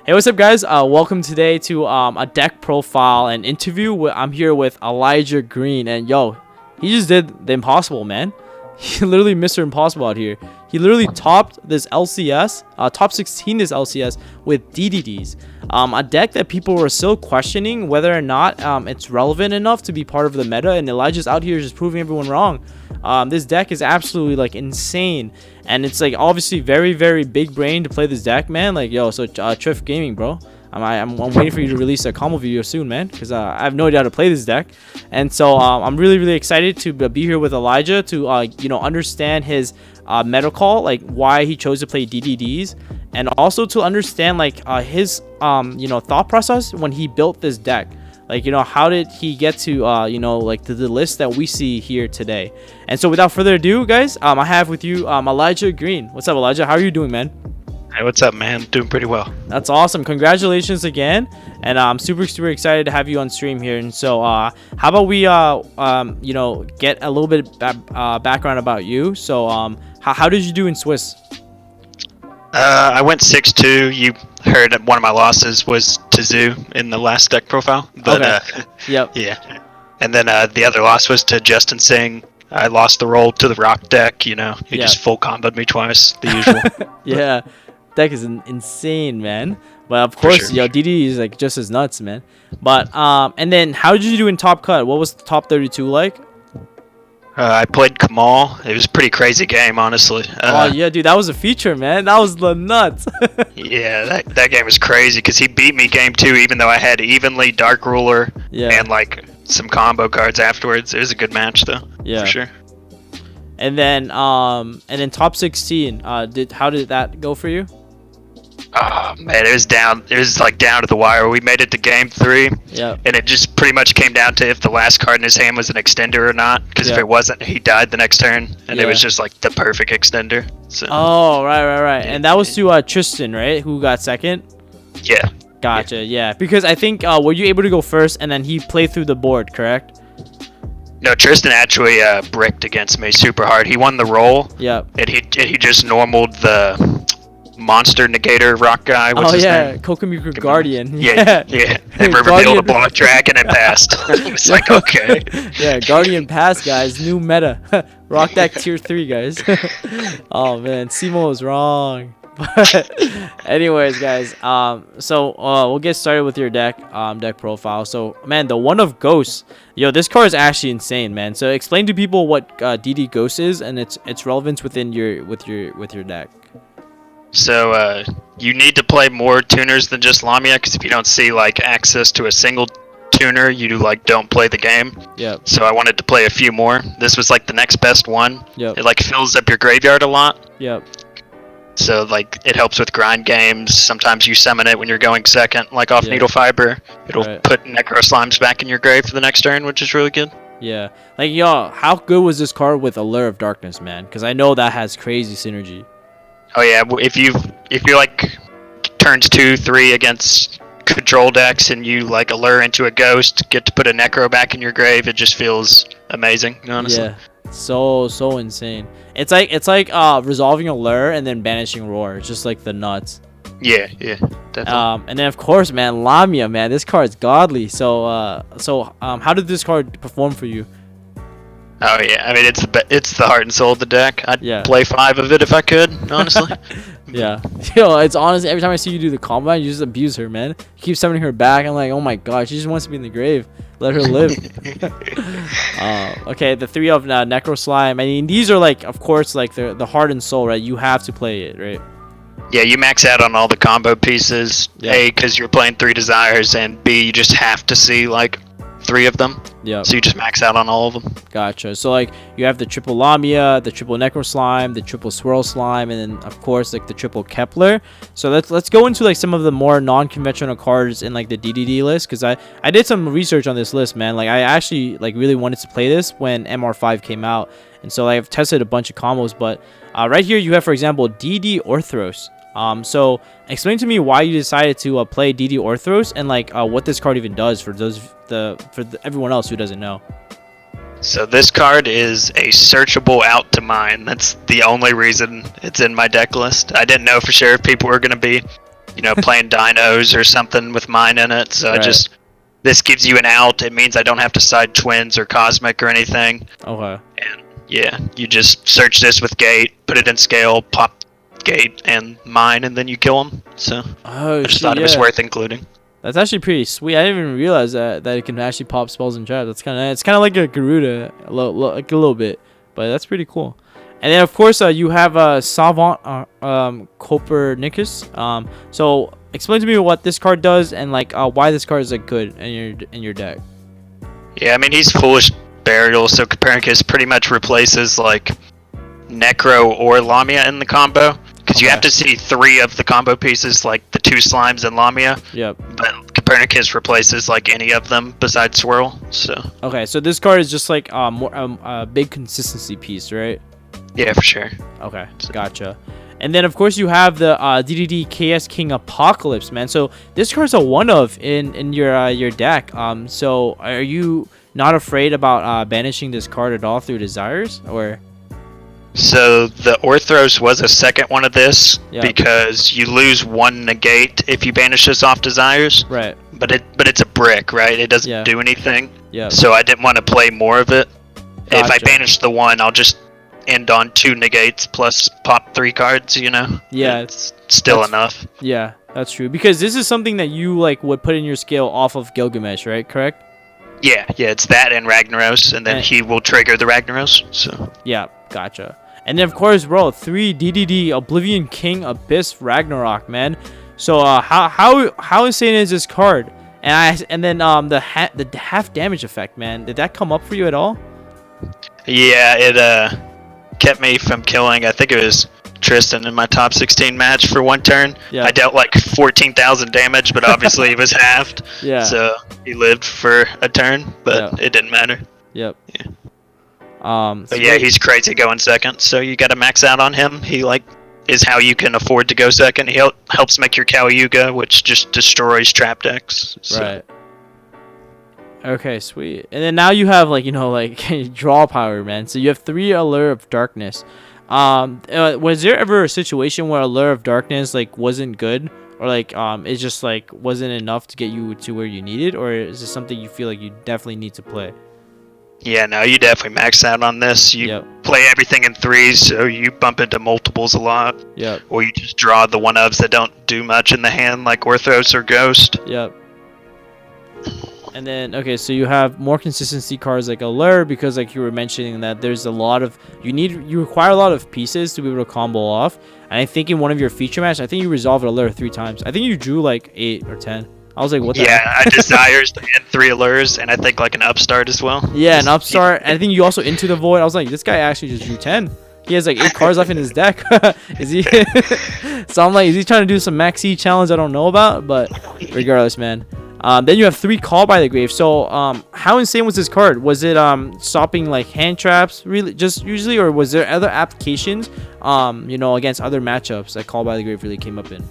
Hey, what's up, guys? Welcome today to a deck profile and interview. I'm here with Elijah Green, and yo, he just did the impossible, man. He literally Mr. Impossible out here. He literally topped this LCS, top 16 this LCS with DDDs. A deck that people were still questioning whether or not it's relevant enough to be part of the meta, and Elijah's out here just proving everyone wrong. This deck is absolutely like insane, and it's like obviously very, very big brain to play this deck, man. Like, yo, so Triff Gaming, bro. I'm waiting for you to release a combo video soon, man, because I have no idea how to play this deck. And so I'm really, really excited to be here with Elijah to understand his meta call, like why he chose to play DDDs, and also to understand like his thought process when he built this deck. Like, how did he get to like the list that we see here today? And so without further ado, guys, I have with you Elijah Green. What's up, Elijah? How are you doing, man? Hey, what's up, man? Doing pretty well. That's awesome. Congratulations again, and I'm super excited to have you on stream here. And so how about we get a little bit background about you. So how did you do in Swiss? I went 6-2. You heard that one of my losses was to Zoo in the last deck profile, but okay. Yep. Yeah. And then the other loss was to Justin Singh. I lost the roll to the Rock deck. He just full comboed me twice, the usual. Yeah. Deck is insane, man. But of course, sure. DD is like just as nuts, man. But and then how did you do in top cut? What was the top 32 like? I played Kamal. It was a pretty crazy game, honestly. Oh yeah, dude, that was a feature, man. That was the nuts. Yeah, that game was crazy because he beat me game 2, even though I had evenly Dark Ruler and like some combo cards afterwards. It was a good match, though. Yeah, for sure. And then top 16. How did that go for you? Oh man, it was down. It was like down to the wire. We made it to game 3. Yeah. And it just pretty much came down to if the last card in his hand was an extender or not. Because if it wasn't, he died the next turn, and it was just like the perfect extender. So. Oh right. And that was to Tristan, right? Who got second? Yeah. Gotcha. Yeah. Because I think were you able to go first, and then he played through the board, correct? No, Tristan actually bricked against me super hard. He won the roll. Yep. And he just normaled the monster negator rock guy. What's his name? Kokomiku Guardian. Yeah. And revealed a block dragon and passed. It's like, okay. Yeah, Guardian pass, guys. New meta. Rock deck tier 3, guys. Oh man, Simo was wrong. But anyways, guys, so we'll get started with your deck profile. So man, the One of Ghosts, yo, this card is actually insane, man. So explain to people what DD Ghost is and its relevance within your deck. So you need to play more tuners than just Lamia, because if you don't see like access to a single tuner, you like don't play the game. Yeah. So I wanted to play a few more. This was like the next best one. Yep. It like fills up your graveyard a lot. Yep. So like it helps with grind games. Sometimes you summon it when you're going second, like off Needle Fiber. It'll put Necro Slimes back in your grave for the next turn, which is really good. Yeah. Like, yo, how good was this card with Allure of Darkness, man? Because I know that has crazy synergy. Oh yeah, if you like turns 2-3 against control decks and you like allure into a ghost, get to put a Necro back in your grave, it just feels amazing, honestly. Yeah. So insane. It's like resolving Allure and then banishing Roar. It's just like the nuts. Yeah, definitely. And then of course, man, Lamia, man, this card's godly. So how did this card perform for you? Oh yeah, I mean it's the heart and soul of the deck. I'd play 5 of it if I could, honestly. Yeah. Yo, it's honestly every time I see you do the combo, you just abuse her, man. You keep summoning her back. I'm like, oh my god, she just wants to be in the grave. Let her live. Okay, the 3 of Necro Slime. I mean, these are like, of course, like the heart and soul, right? You have to play it, right? Yeah, you max out on all the combo pieces. A, because you're playing 3 desires, and B, you just have to see like 3 of them. Yeah. So you just max out on all of them. Gotcha. So like you have the triple Lamia, the triple Necro Slime, the triple Swirl Slime, and then of course like the triple Kepler. So let's go into like some of the more non-conventional cards in like the DDD list, because I did some research on this list, man. Like I actually like really wanted to play this when MR5 came out, and so I've tested a bunch of combos. But right here you have, for example, DD Orthros. So explain to me why you decided to play DD Orthros and like what this card even does for everyone else who doesn't know. So this card is a searchable out to mine. That's the only reason it's in my deck list. I didn't know for sure if people were going to be playing dinos or something with mine in it. So Right. this gives you an out. It means I don't have to side twins or cosmic or anything. Okay. And yeah, you just search this with gate, put it in scale, pop gate and mine, and then you kill them. So Oh, I just shit, thought it was yeah. worth including. That's actually pretty sweet. I didn't even realize that it can actually pop spells and traps. That's it's kind of like a Garuda, like a little bit, but that's pretty cool. And then of course you have Savant Copernicus. So explain to me what this card does and like why this card is like good in your deck. Yeah, I mean he's foolish burial, so Copernicus pretty much replaces like Necro or Lamia in the combo. Because you have to see 3 of the combo pieces, like the 2 slimes and Lamia. Yep. But Copernicus replaces like any of them besides Swirl. So. Okay, so this card is just like more a big consistency piece, right? Yeah, for sure. Okay, gotcha. And then of course you have the DDD KS King Apocalypse, man. So this card's a one of in your deck. So are you not afraid about banishing this card at all through Desires or? So the Orthros was a second one of this because you lose 1 negate if you banish this off Desires. Right. But it's a brick, right? It doesn't do anything. Yeah. So I didn't want to play more of it. Gotcha. If I banish the 1, I'll just end on 2 negates plus pop 3 cards. Yeah. It's still enough. Yeah, that's true. Because this is something that you like would put in your scale off of Gilgamesh, right? Correct. Yeah, it's that and Ragnaros, and then he will trigger the Ragnaros. So. Yeah, gotcha. And then of course, bro, 3 DDD Oblivion King Abyss Ragnarok, man. So how insane is this card? And then the half damage effect, man. Did that come up for you at all? Yeah, it kept me from killing. I think it was Tristan in my top 16 match for 1 turn. Yeah. I dealt like 14,000 damage, but obviously it was halved. Yeah. So he lived for a turn, but it didn't matter. Yep. Yeah. But yeah, he's crazy going second, so you got to max out on him. He is how you can afford to go second. He helps make your Caliuga, which just destroys trap decks. So. Right. Okay, sweet. And then now you have draw power, man. So you have 3 Allure of Darkness. Was there ever a situation where Allure of Darkness wasn't good, or it just wasn't enough to get you to where you needed, or is this something you feel like you definitely need to play? Yeah, no, you definitely max out on this. You play everything in 3s, so you bump into multiples a lot. Yep. Or you just draw the 1-ofs that don't do much in the hand, like Orthros or Ghost. Yep. And then, okay, so you have more consistency cards like Allure, because you were mentioning that there's a lot of... You require a lot of pieces to be able to combo off. And I think in one of your feature matches, I think you resolved Allure 3 times. I think you drew 8 or 10. I was like, what the heck? Yeah, I Desires and 3 Allures, and I think an Upstart as well. Yeah, an Upstart. I think you also Into the Void. I was like, this guy actually just drew 10. He has 8 cards left in his deck. Is he? So I'm like, is he trying to do some maxi challenge I don't know about? But regardless, man. Then you have 3 Call by the Grave. So how insane was this card? Was it stopping hand traps really just usually, or was there other applications against other matchups that Call by the Grave really came up in?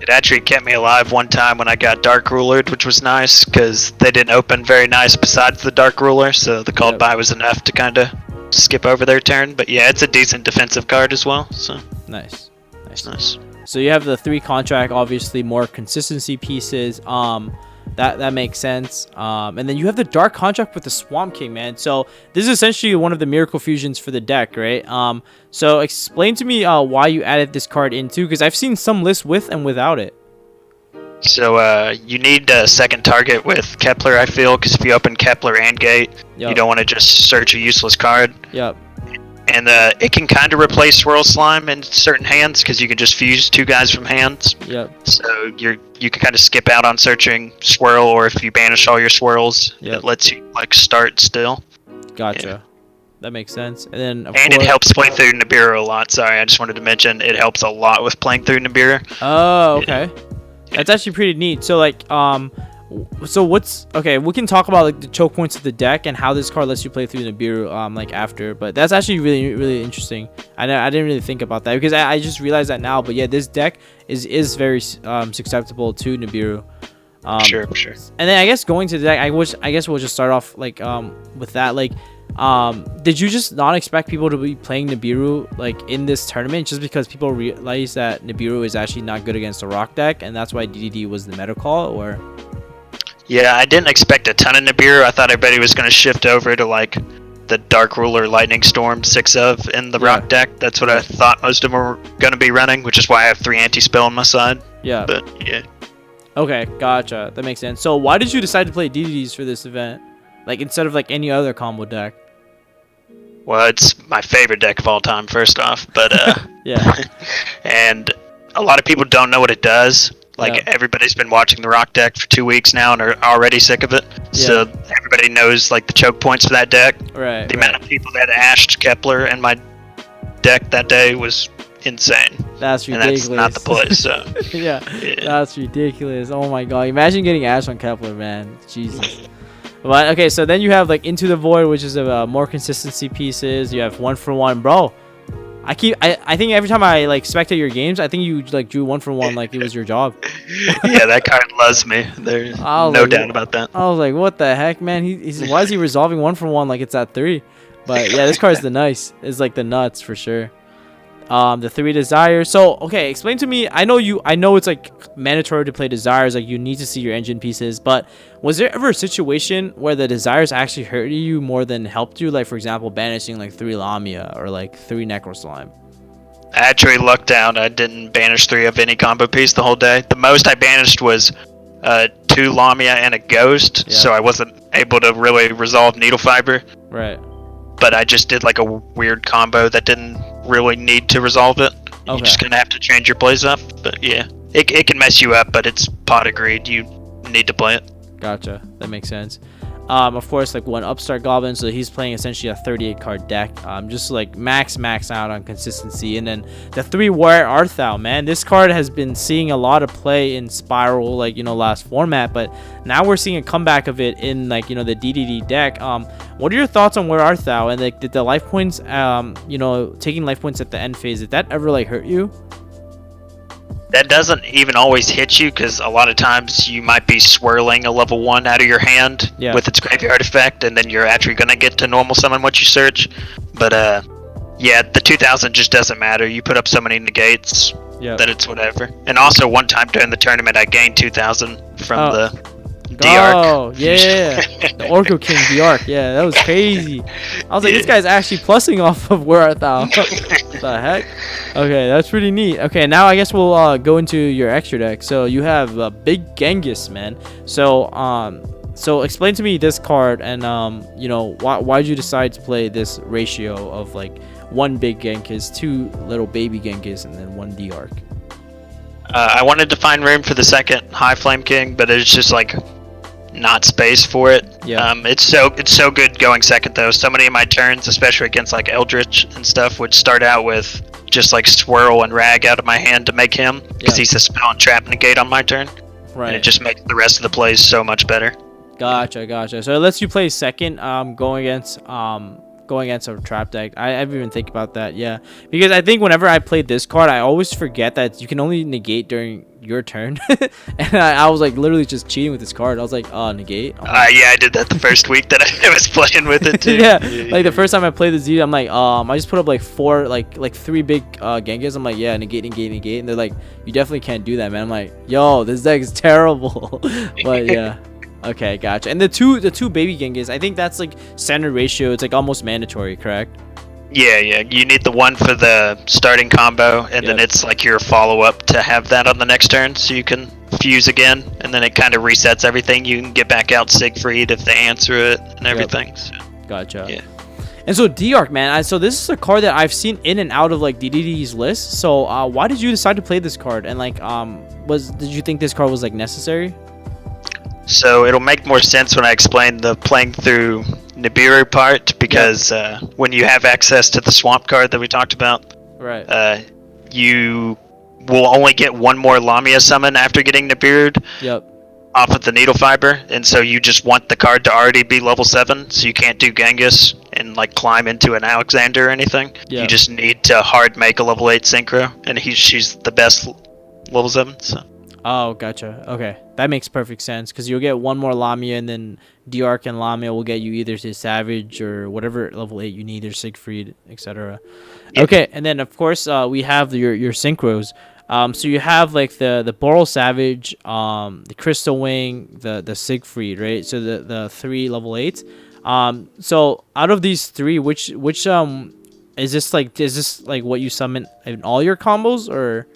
It actually kept me alive one time when I got Dark Rulered, which was nice because they didn't open very nice besides the Dark Ruler, so the called by was enough to kind of skip over their turn. But yeah, it's a decent defensive card as well. So nice. So you have the 3 contract, obviously more consistency pieces. That makes sense. And then you have the Dark Contract with the Swamp King, man. So this is essentially one of the miracle fusions for the deck, right? So explain to me why you added this card into, because I've seen some lists with and without it. So you need a second target with Kepler, I feel, because if you open Kepler and Gate, you don't want to just search a useless card. Yep. And it can kind of replace Swirl Slime in certain hands because you can just fuse 2 guys from hands. Yep. So you can kind of skip out on searching Swirl, or if you banish all your Swirls, it lets you start still. Gotcha. Yeah. That makes sense. And then it helps play through Nibiru a lot. Sorry, I just wanted to mention it helps a lot with playing through Nibiru. Oh, okay. Yeah. That's actually pretty neat. So so what's okay? We can talk about the choke points of the deck and how this card lets you play through Nibiru after. But that's actually really, really interesting. I didn't really think about that because I just realized that now. But yeah, this deck is very susceptible to Nibiru. Sure. And then I guess going to the deck, I guess we'll just start off with that. Did you just not expect people to be playing Nibiru like in this tournament just because people realize that Nibiru is actually not good against the rock deck and that's why DDD was the meta call? Or Yeah, I didn't expect a ton of Nibiru. I thought everybody was going to shift over to like the Dark Ruler Lightning Storm 6 of in the rock deck. That's what I thought most of them were going to be running, which is why I have 3 anti-spell on my side. Yeah. But yeah. Okay, gotcha. That makes sense. So why did you decide to play DDDs for this event? Like instead of like any other combo deck? Well, it's my favorite deck of all time, first off. But yeah. And a lot of people don't know what it does. Like everybody's been watching the rock deck for 2 weeks now and are already sick of it. So everybody knows like the choke points for that deck. Right. The amount of people that ashed Kepler in my deck that day was insane. That's ridiculous. And that's not the play. So yeah, that's ridiculous. Oh my god, imagine getting ashed on Kepler, man. Jesus. But okay, so then you have like Into the Void, which is more consistency pieces. You have 1-for-1, bro. I think every time I like spectate your games, I think you like drew 1-for-1 like it was your job. Yeah, that card loves me. There's no doubt about that. I was like, what the heck, man? He's why is he resolving 1-for-1 like it's at 3? But yeah, this card's it's like the nuts for sure. The 3 desires. So okay, explain to me. I know it's like mandatory to play desires, like you need to see your engine pieces, but was there ever a situation where the desires actually hurt you more than helped you, like for example banishing like 3 Lamia or like 3 Necro Slime? I actually lucked out. I didn't banish 3 of any combo piece the whole day. The most I banished was 2 Lamia and a Ghost, so I wasn't able to really resolve Needle Fiber. Right. But I just did like a weird combo that didn't really need to resolve it. Okay. You're just gonna have to change your plays up. But yeah, it can mess you up, but it's pot of greed. You need to play it. Gotcha. That makes sense. Of course, like 1 Upstart Goblin, so he's playing essentially a 38 card deck. Just like max out on consistency. And then the 3 Warrior Arthal, man, this card has been seeing a lot of play in Spiral, like last format, but now we're seeing a comeback of it in like the DDD deck. What are your thoughts on Warrior Arthal and like did the life points, taking life points at the end phase, did that ever like hurt you? That doesn't even always hit you because a lot of times you might be swirling a level 1 out of your hand with its graveyard effect, and then you're actually going to get to normal summon what you search. But yeah, the 2000 just doesn't matter. You put up so many negates that it's whatever. And also one time during the tournament I gained 2000 from the D-Arc. Oh, yeah. The Orco King D-Arc. Yeah, that was crazy. I was like, this guy's actually plussing off of Warrior Arthal. What the heck? Okay, that's pretty neat. Okay, now I guess we'll go into your extra deck. So you have a Big Genghis, man. So so explain to me this card and why'd you decide to play this ratio of like 1 Big Genghis, 2 little baby Genghis, and then 1 D-Arc? I wanted to find room for the second High Flame King, but it's just like not space for it. It's so good going second though. So many of my turns, especially against like Eldritch and stuff, would start out with just like swirl and rag out of my hand to make him because he's a spell and trap negate on my turn. Right. And it just makes the rest of the plays so much better. Gotcha. So it lets you play second going against a trap deck. I didn't even think about that. Yeah, because I think whenever I played this card, I always forget that you can only negate during your turn. And I was like literally just cheating with this card. I was like, negate. Yeah, I did that the first week that I was playing with it too. Like the first time I played the Z, I'm like, I just put up like 4 like 3 big Genghis. I'm like, yeah, negate. And they're like, you definitely can't do that, man. I'm like, yo, this deck is terrible. But yeah. Okay, gotcha. And the two baby Genghis, I think that's like standard ratio. It's like almost mandatory, correct? Yeah. You need the 1 for the starting combo, and then it's like your follow-up to have that on the next turn, so you can fuse again, and then it kind of resets everything. You can get back out Siegfried if they answer it and everything. So. Gotcha. Yeah. And so D-Arc, man, so this is a card that I've seen in and out of like DDD's list. So why did you decide to play this card? And like, did you think this card was like necessary? So it'll make more sense when I explain the playing through Nibiru part, because when you have access to the swamp card that we talked about, you will only get 1 more Lamia summon after getting Nibiru'd off of the Needle Fiber, and so you just want the card to already be level 7, so you can't do Genghis and like climb into an Alexander or anything. You just need to hard make a level 8 Synchro, and she's the best level 7. So. Oh, gotcha. Okay, that makes perfect sense because you'll get one more Lamia, and then Diarch and Lamia will get you either to Savage or whatever level 8 you need, or Siegfried, etc. Yeah. Okay, and then of course we have your Synchros. So you have like the Boral Savage, the Crystal Wing, the Siegfried, right? So the 3 level 8s. So out of these 3, which is this like what you summon in all your combos, or?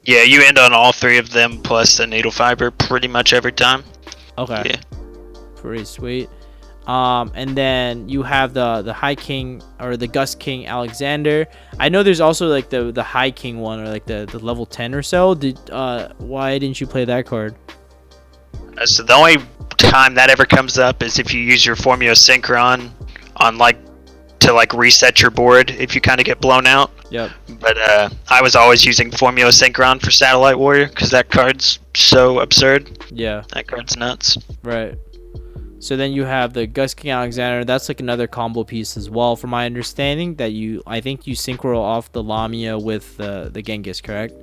Yeah, you end on all 3 of them plus the needle fiber pretty much every time. Okay. Yeah. Pretty sweet. And then you have the High King or the Gust King Alexander. I know there's also like the High King one, or like the level 10 or so. Why didn't you play that card? So the only time that ever comes up is if you use your Formula Synchron on to reset your board if you kind of get blown out. Yep. But I was always using Formula Synchron for Satellite Warrior because that card's so absurd. Yeah. That card's nuts. Right. So then you have the Gust King Alexander. That's like another combo piece as well, from my understanding. I think you synchro off the Lamia with the Genghis, correct?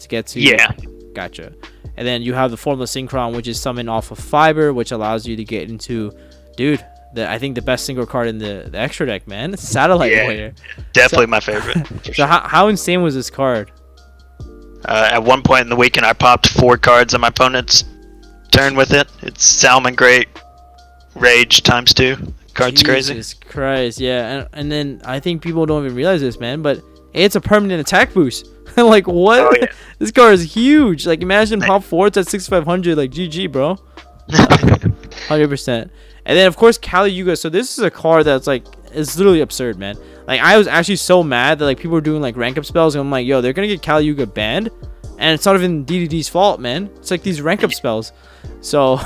To get to. Yeah. Gotcha. And then you have the Formula Synchron, which is summoned off of Fiber, which allows you to get into, dude, I think the best synchro card in the extra deck, man. Satellite Warrior. Definitely my favorite. So how insane was this card? At one point in the weekend, I popped 4 cards on my opponent's turn with it. It's Salmon Great Rage ×2. Card's crazy. Jesus Christ, yeah. And then I think people don't even realize this, man, but it's a permanent attack boost. Like, what? Oh, yeah. This card is huge. Like, imagine pop 4, it's at 6500. Like, GG, bro. 100%. And then, of course, Kali Yuga. So this is a card that's, like, it's literally absurd, man. Like, I was actually so mad that, like, people were doing, like, rank up spells. And I'm like, yo, they're going to get Kali Yuga banned. And it's not even DDD's fault, man. It's, like, these rank up spells. So...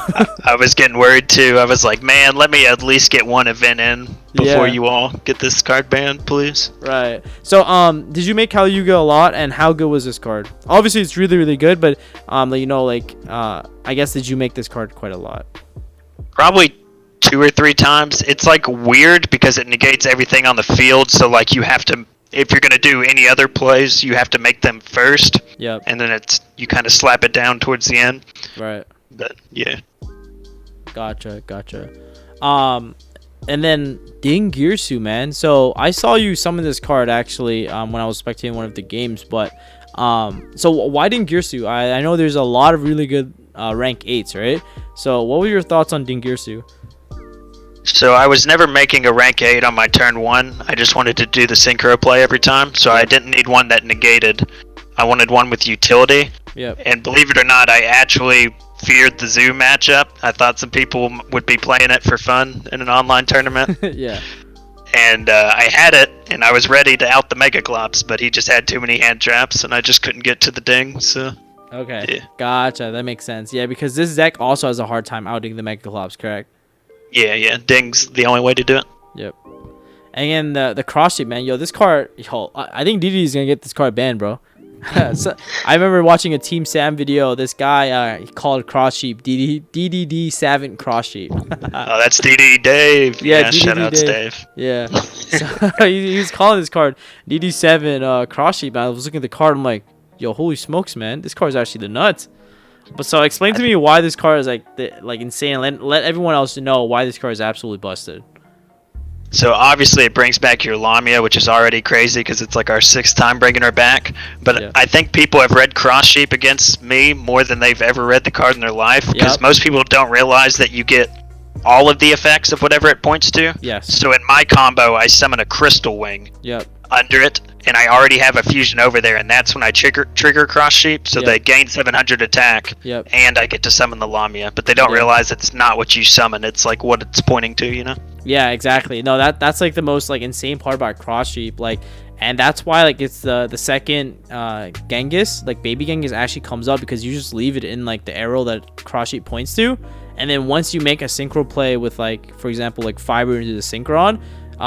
I was getting worried, too. I was like, man, let me at least get one event in before you all get this card banned, please. Right. So, did you make Kali Yuga a lot? And how good was this card? Obviously, it's really, really good. But, you know, like, I guess, did you make this card quite a lot? Probably 2 or 3 times. It's like weird because it negates everything on the field, so like you have to, if you're gonna do any other plays, you have to make them first. Yep. And then you kind of slap it down towards the end. Right. But yeah. Gotcha. And then Ding Girsu, man. So I saw you summon this card actually when I was spectating one of the games, but so why Ding Girsu? I know there's a lot of really good rank 8s, right? So what were your thoughts on Ding Girsu? So I was never making a rank 8 on my turn 1. I just wanted to do the synchro play every time, so I didn't need one that negated. I wanted one with utility. Yep. And believe it or not, I actually feared the Zoo matchup. I thought some people would be playing it for fun in an online tournament. Yeah. And I had it, and I was ready to out the Mega Clops, but he just had too many hand traps, and I just couldn't get to the ding, so... Okay. Yeah. Gotcha. That makes sense. Yeah, because this deck also has a hard time outing the Mega Clops, correct? Yeah. Ding's the only way to do it. Yep. And again, the cross shape, man. Yo, this card, I think DD is gonna get this card banned, bro. So, I remember watching a Team Sam video. This guy, he called cross sheep DDD Savant cross sheep. Oh, that's DD Dave. Yeah, shoutouts Dave. Yeah. So, he was calling this card DD7 cross sheep. I was looking at the card. I'm like, yo, holy smokes, man. This card is actually the nuts. But so explain to me why this card is like insane. Let everyone else know why this card is absolutely busted. So obviously it brings back your Lamia, which is already crazy because it's like our 6th time bringing her back. But yeah. I think people have read Cross Sheep against me more than they've ever read the card in their life, because most people don't realize that you get all of the effects of whatever it points to. Yes. So in my combo, I summon a Crystal Wing under it, and I already have a fusion over there, and that's when I trigger Cross Sheep, so they gain 700 attack, and I get to summon the Lamia. But they don't realize it's not what you summon; it's like what it's pointing to, you know? Yeah, exactly. No, that's like the most like insane part about Cross Sheep, like, and that's why like it's the second Genghis, like baby Genghis, actually comes up, because you just leave it in like the arrow that Cross Sheep points to, and then once you make a synchro play with, like, for example, like Fiber into the Synchron,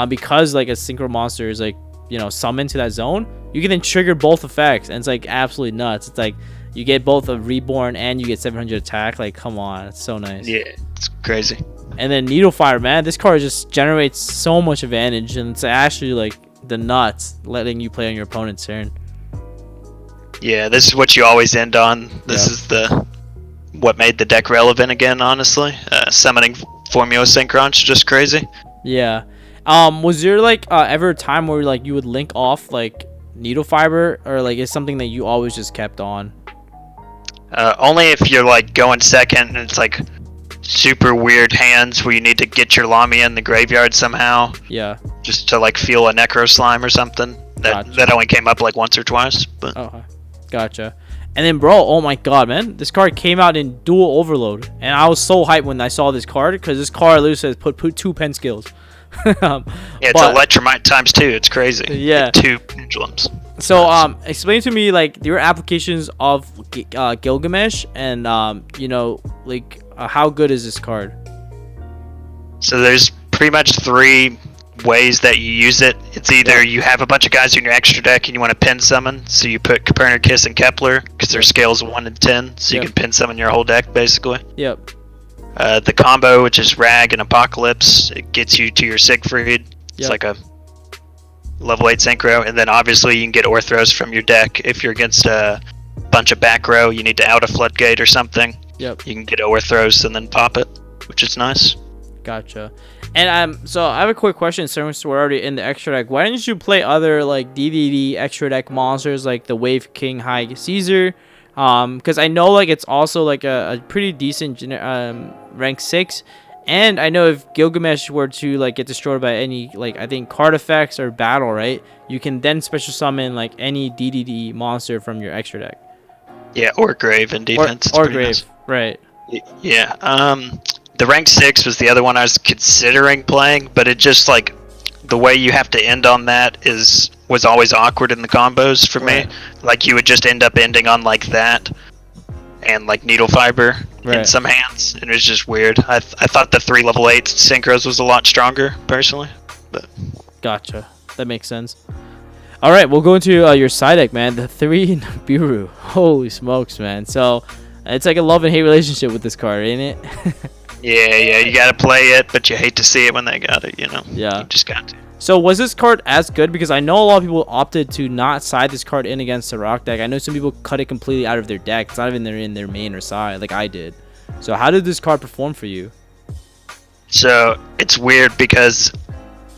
because like a synchro monster is like, you know, summoned to that zone, you can then trigger both effects, and it's like absolutely nuts. It's like you get both a reborn and you get 700 attack. Like, come on, it's so nice. Yeah, it's crazy. And then Needle Fire, man, this card just generates so much advantage, and it's actually like the nuts letting you play on your opponent's turn. Yeah, this is what you always end on. This is what made the deck relevant again, honestly. Summoning Formula Synchros, just crazy. Yeah. Was there like ever a time where like you would link off like Needle Fiber, or like it's something that you always just kept on? Only if you're like going second and it's like super weird hands where you need to get your Lamia in the graveyard somehow. Yeah. Just to like feel a Necro Slime or something. That only came up like once or twice. But okay. Gotcha. And then, bro, oh my god, man, this card came out in Dual Overload, and I was so hyped when I saw this card because this card literally says put 2 pen skills. Yeah, it's Electromite times 2. It's crazy. Yeah. 2 pendulums. So explain to me like your applications of Gilgamesh, and you know, like how good is this card? So there's pretty much 3 ways that you use it. It's either you have a bunch of guys in your extra deck and you want to pin summon, so you put Copernicus and Kepler because their scales 1 and 10, so you can pin summon your whole deck basically. Yep. The combo, which is Rag and Apocalypse, it gets you to your Siegfried. It's like a level 8 synchro, and then obviously you can get Orthros from your deck. If you're against a bunch of back row, you need to out a Floodgate or something. Yep. You can get Orthros and then pop it, which is nice. Gotcha. And so I have a quick question since we're already in the extra deck. Why didn't you play other like DDD extra deck monsters like the Wave King High Caesar? Because I know like it's also like a pretty decent rank 6, and I know if Gilgamesh were to like get destroyed by any like I think card effects or battle, right, you can then special summon like any DDD monster from your extra deck. Yeah, or Grave in defense. Or Grave, nice. Right. Yeah. The rank 6 was the other one I was considering playing, but it just like the way you have to end on that was always awkward in the combos for me. Like you would just end up ending on like that and like Needle Fiber in some hands, and it was just weird. I thought the 3 level 8 synchros was a lot stronger personally, but gotcha, that makes sense. All right, we'll go into your side deck, man. The 3 Nibiru. Holy smokes, man. So it's like a love and hate relationship with this card, ain't it? Yeah, you gotta play it, but you hate to see it when they got it, you know? Yeah. You just got to. So was this card as good? Because I know a lot of people opted to not side this card in against the Rock deck. I know some people cut it completely out of their deck. It's not even in their main or side like I did. So how did this card perform for you? So it's weird because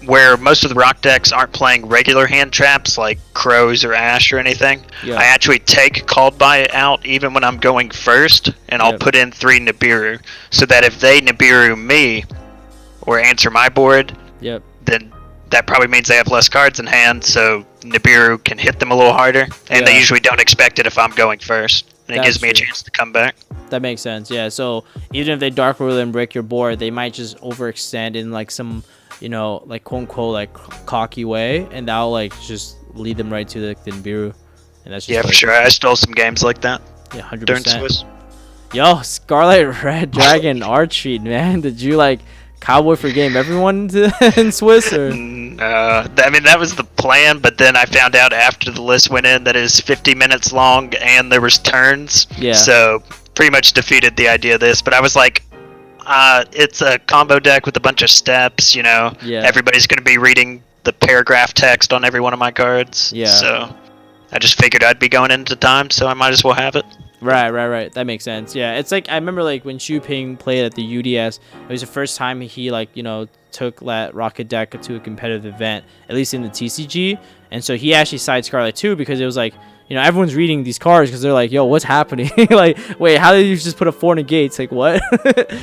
where most of the Rock decks aren't playing regular hand traps like Crows or Ash or anything, I actually take Called By It out even when I'm going first, and I'll put in 3 Nibiru, so that if they Nibiru me or answer my board, then that probably means they have less cards in hand, so Nibiru can hit them a little harder, and they usually don't expect it if I'm going first, and it gives me a chance to come back. That makes sense, yeah. So even if they Dark Rule and break your board, they might just overextend in like some, you know, like quote unquote like cocky way, and that'll like just lead them right to the Nibiru. And that's just for sure. I stole some games like that. Yeah, 100%. Yo, Scarlet Red Dragon art sheet, man. Did you like Cowboy for game everyone in Swiss, or? I mean, that was the plan, but then I found out after the list went in that it is 50 minutes long and there was turns. Yeah. So pretty much defeated the idea of this, but I was like, it's a combo deck with a bunch of steps, you know. Yeah. Everybody's going to be reading the paragraph text on every one of my cards. Yeah. So I just figured I'd be going into time, so I might as well have it. Right. That makes sense. Yeah, it's like I remember like when Xu Ping played at the UDS, it was the first time he like, you know, took that Rocket deck to a competitive event, at least in the TCG, and so he actually sided Scarlet too because it was like, you know, everyone's reading these cards because they're like, yo, what's happening? Like, wait, how did you just put a 4 negates? Like, what?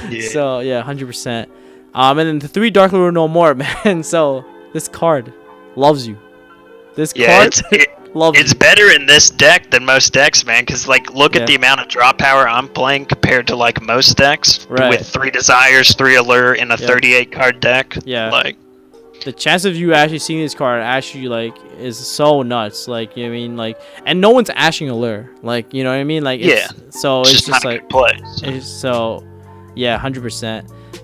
Yeah. So, yeah, 100%. And then the 3 Dark Lord No More, man. So, this card loves you. This card loves you. It's better in this deck than most decks, man, because, like, look at the amount of draw power I'm playing compared to, like, most decks. With 3 Desires, 3 Allure, in a 38-card deck. Yeah. Like, the chance of you actually seeing this card actually like is so nuts, like, you know what I mean, like, and no one's ashing Allure, like, you know what I mean, like, so it's just like play, so yeah, 100%.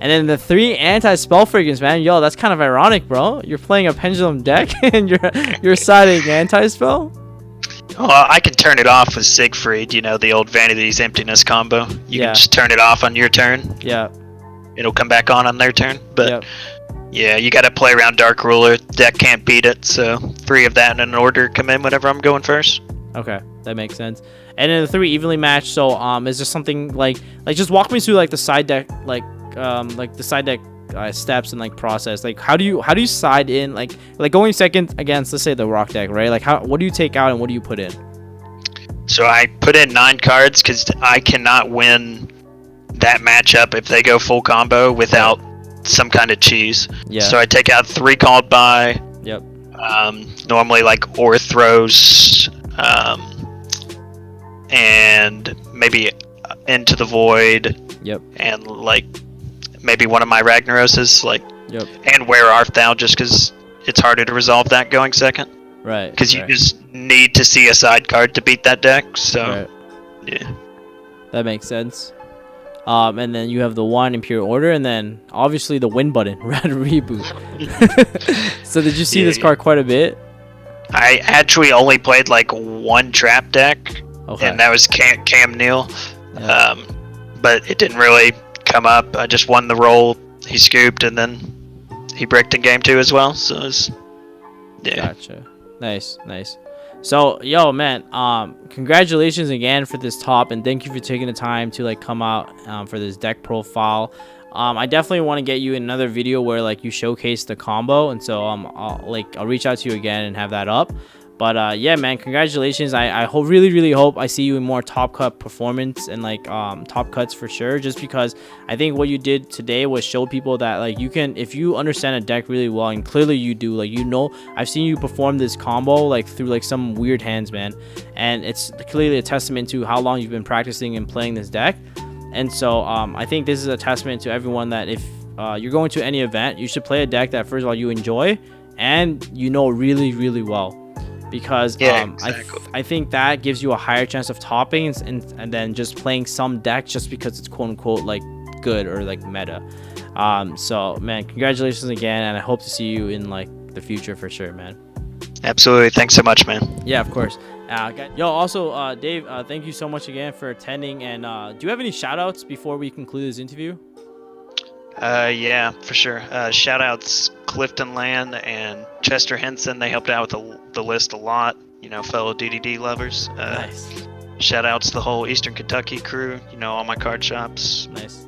And then the 3 anti-spell fragrance, man, yo, that's kind of ironic, bro. You're playing a pendulum deck and you're siding anti-spell. Well, I can turn it off with Siegfried, you know, the old Vanity's Emptiness combo. You can just turn it off on your turn. Yeah, it'll come back on their turn, but yeah, you gotta play around Dark Ruler. Deck can't beat it, so 3 of that in an order come in whenever I'm going first. Okay, that makes sense. And then the 3 evenly matched. So is there something like just walk me through like the side deck the side deck steps and like process. Like how do you side in like going second against, let's say, the rock deck, right? Like what do you take out and what do you put in? So I put in 9 cards because I cannot win that matchup if they go full combo without some kind of cheese. Yeah. So I take out 3 called by. Yep. Normally like Orthros, and maybe Into the Void. Yep. And like maybe one of my Ragnaroses, like. Yep. And Where Art Thou, just because it's harder to resolve that going second. Right. Because you just need to see a side card to beat that deck. So, yeah. That makes sense. And then you have the 1 Imperial Order, and then obviously the win button, Red Reboot. So did you see this card quite a bit? I actually only played like 1 trap deck, and that was Cam Neal. Yeah. But it didn't really come up. I just won the roll. He scooped, and then he bricked in game 2 as well. So it was, Gotcha. Nice. So, yo, man, congratulations again for this top, and thank you for taking the time to like come out for this deck profile. I definitely want to get you in another video where like you showcase the combo, and so I'll reach out to you again and have that up. But yeah, man, congratulations. I really hope I see you in more top cut performance and like top cuts for sure, just because I think what you did today was show people that like you can, if you understand a deck really well, and clearly you do, like, you know, I've seen you perform this combo like through like some weird hands, man, and it's clearly a testament to how long you've been practicing and playing this deck. And so I think this is a testament to everyone that if you're going to any event, you should play a deck that first of all you enjoy and you know really well, because exactly. I think that gives you a higher chance of topping and then just playing some deck just because it's quote unquote like good or like meta. So man, congratulations again, and I hope to see you in like the future for sure, man. Absolutely. Thanks so much, man. Yeah, of course. Yo, also Dave, thank you so much again for attending, and do you have any shout outs before we conclude this interview? Yeah, for sure. Shout outs Clifton Land and Chester Henson. They helped out with the list a lot, you know, fellow DDD lovers. Nice. Shout outs to the whole Eastern Kentucky crew, you know, all my card shops. Nice.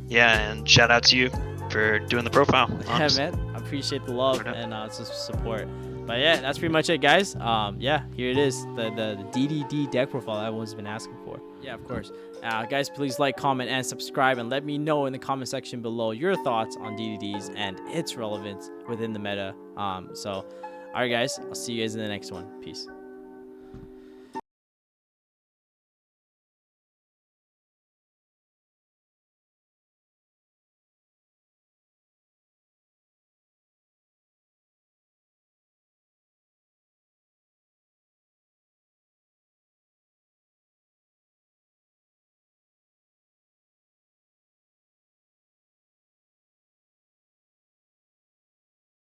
Yeah, and shout out to you for doing the profile. Yeah, man, I appreciate the love and support. But yeah, that's pretty much it, guys. Yeah, here it is, the DDD deck profile everyone's been asking for. Yeah, of course. Guys, please like, comment, and subscribe, and let me know in the comment section below your thoughts on DDDs and its relevance within the meta. So, all right, guys, I'll see you guys in the next one. Peace.